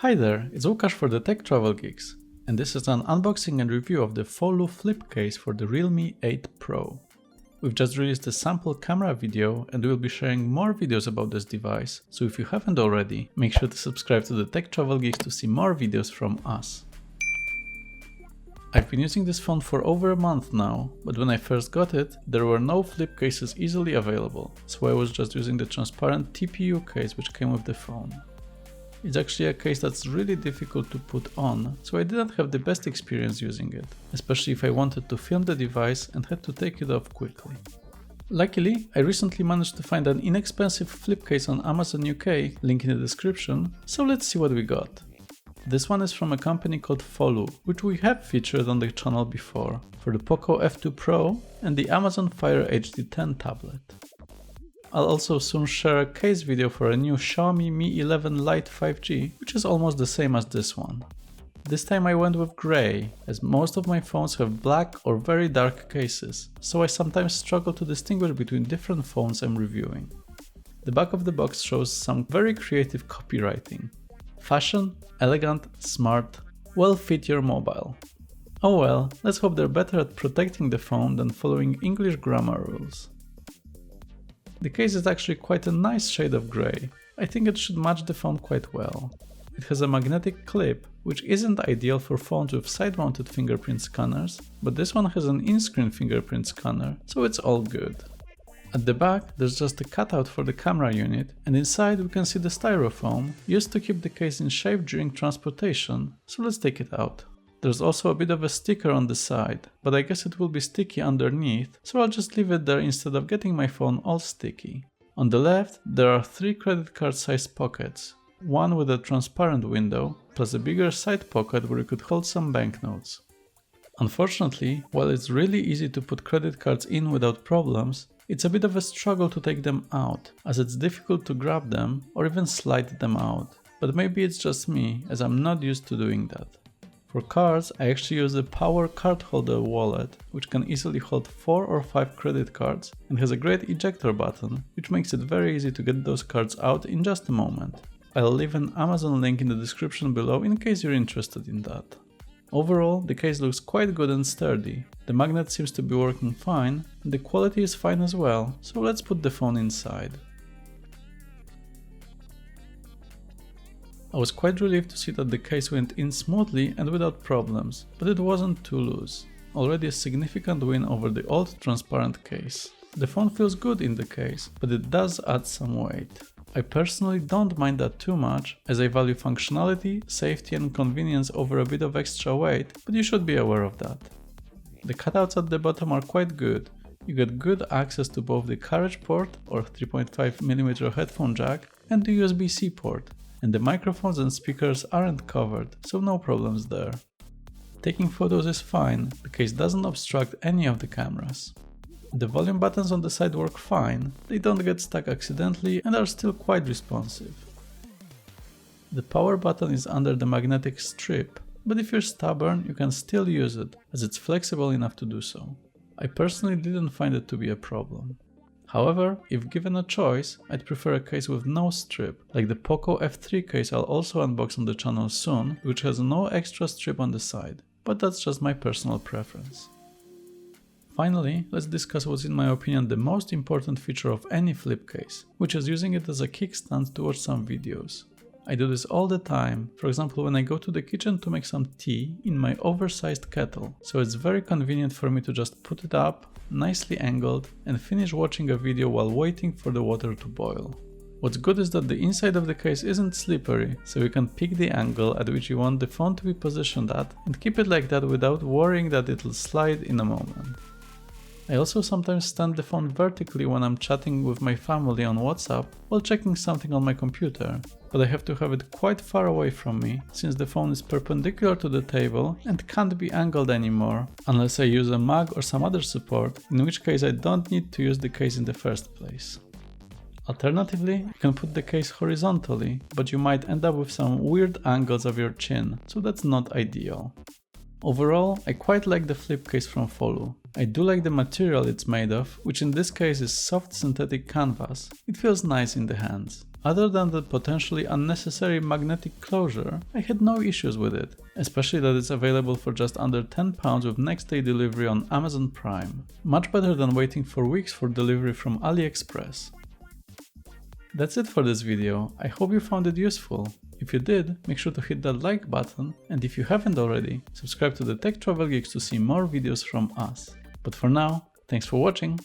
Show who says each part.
Speaker 1: Hi there, it's Lukasz for the Tech Travel Geeks, and this is an unboxing and review of the Foluu flip case for the Realme 8 Pro. We've just released a sample camera video and we'll be sharing more videos about this device, so if you haven't already, make sure to subscribe to the Tech Travel Geeks to see more videos from us. I've been using this phone for over a month now, but when I first got it, there were no flip cases easily available, so I was just using the transparent TPU case which came with the phone. It's actually a case that's really difficult to put on, so I didn't have the best experience using it, especially if I wanted to film the device and had to take it off quickly. Luckily, I recently managed to find an inexpensive flip case on Amazon UK, link in the description, so let's see what we got. This one is from a company called Foluu, which we have featured on the channel before, for the Poco F2 Pro and the Amazon Fire HD 10 tablet. I'll also soon share a case video for a new Xiaomi Mi 11 Lite 5G, which is almost the same as this one. This time I went with grey, as most of my phones have black or very dark cases, so I sometimes struggle to distinguish between different phones I'm reviewing. The back of the box shows some very creative copywriting. Fashion, elegant, smart, well fit your mobile. Oh well, let's hope they're better at protecting the phone than following English grammar rules. The case is actually quite a nice shade of grey. I think it should match the phone quite well. It has a magnetic clip, which isn't ideal for phones with side-mounted fingerprint scanners, but this one has an in-screen fingerprint scanner, so it's all good. At the back, there's just a cutout for the camera unit, and inside we can see the styrofoam, used to keep the case in shape during transportation, so let's take it out. There's also a bit of a sticker on the side, but I guess it will be sticky underneath, so I'll just leave it there instead of getting my phone all sticky. On the left, there are 3 credit card sized pockets, one with a transparent window, plus a bigger side pocket where you could hold some banknotes. Unfortunately, while it's really easy to put credit cards in without problems, it's a bit of a struggle to take them out, as it's difficult to grab them or even slide them out. But maybe it's just me, as I'm not used to doing that. For cards, I actually use a Power card holder wallet, which can easily hold 4 or 5 credit cards and has a great ejector button, which makes it very easy to get those cards out in just a moment. I'll leave an Amazon link in the description below in case you're interested in that. Overall, the case looks quite good and sturdy, the magnet seems to be working fine, and the quality is fine as well, so let's put the phone inside. I was quite relieved to see that the case went in smoothly and without problems, but it wasn't too loose. Already a significant win over the old transparent case. The phone feels good in the case, but it does add some weight. I personally don't mind that too much, as I value functionality, safety and convenience over a bit of extra weight, but you should be aware of that. The cutouts at the bottom are quite good. You get good access to both the carriage port or 3.5mm headphone jack and the USB-C port. And the microphones and speakers aren't covered, so no problems there. Taking photos is fine, the case doesn't obstruct any of the cameras. The volume buttons on the side work fine, they don't get stuck accidentally and are still quite responsive. The power button is under the magnetic strip, but if you're stubborn you can still use it, as it's flexible enough to do so. I personally didn't find it to be a problem. However, if given a choice, I'd prefer a case with no strip, like the Poco F3 case I'll also unbox on the channel soon, which has no extra strip on the side, but that's just my personal preference. Finally, let's discuss what's in my opinion the most important feature of any flip case, which is using it as a kickstand to watch some videos. I do this all the time, for example when I go to the kitchen to make some tea in my oversized kettle, so it's very convenient for me to just put it up, nicely angled, and finish watching a video while waiting for the water to boil. What's good is that the inside of the case isn't slippery, so you can pick the angle at which you want the phone to be positioned at and keep it like that without worrying that it'll slide in a moment. I also sometimes stand the phone vertically when I'm chatting with my family on WhatsApp while checking something on my computer, but I have to have it quite far away from me since the phone is perpendicular to the table and can't be angled anymore unless I use a mug or some other support, in which case I don't need to use the case in the first place. Alternatively, you can put the case horizontally, but you might end up with some weird angles of your chin, so that's not ideal. Overall, I quite like the flip case from Foluu. I do like the material it's made of, which in this case is soft synthetic canvas. It feels nice in the hands. Other than the potentially unnecessary magnetic closure, I had no issues with it, especially that it's available for just under £10 with next day delivery on Amazon Prime. Much better than waiting for weeks for delivery from AliExpress. That's it for this video. I hope you found it useful. If you did, make sure to hit that like button, and if you haven't already, subscribe to the Tech Travel Geeks to see more videos from us. But for now, thanks for watching!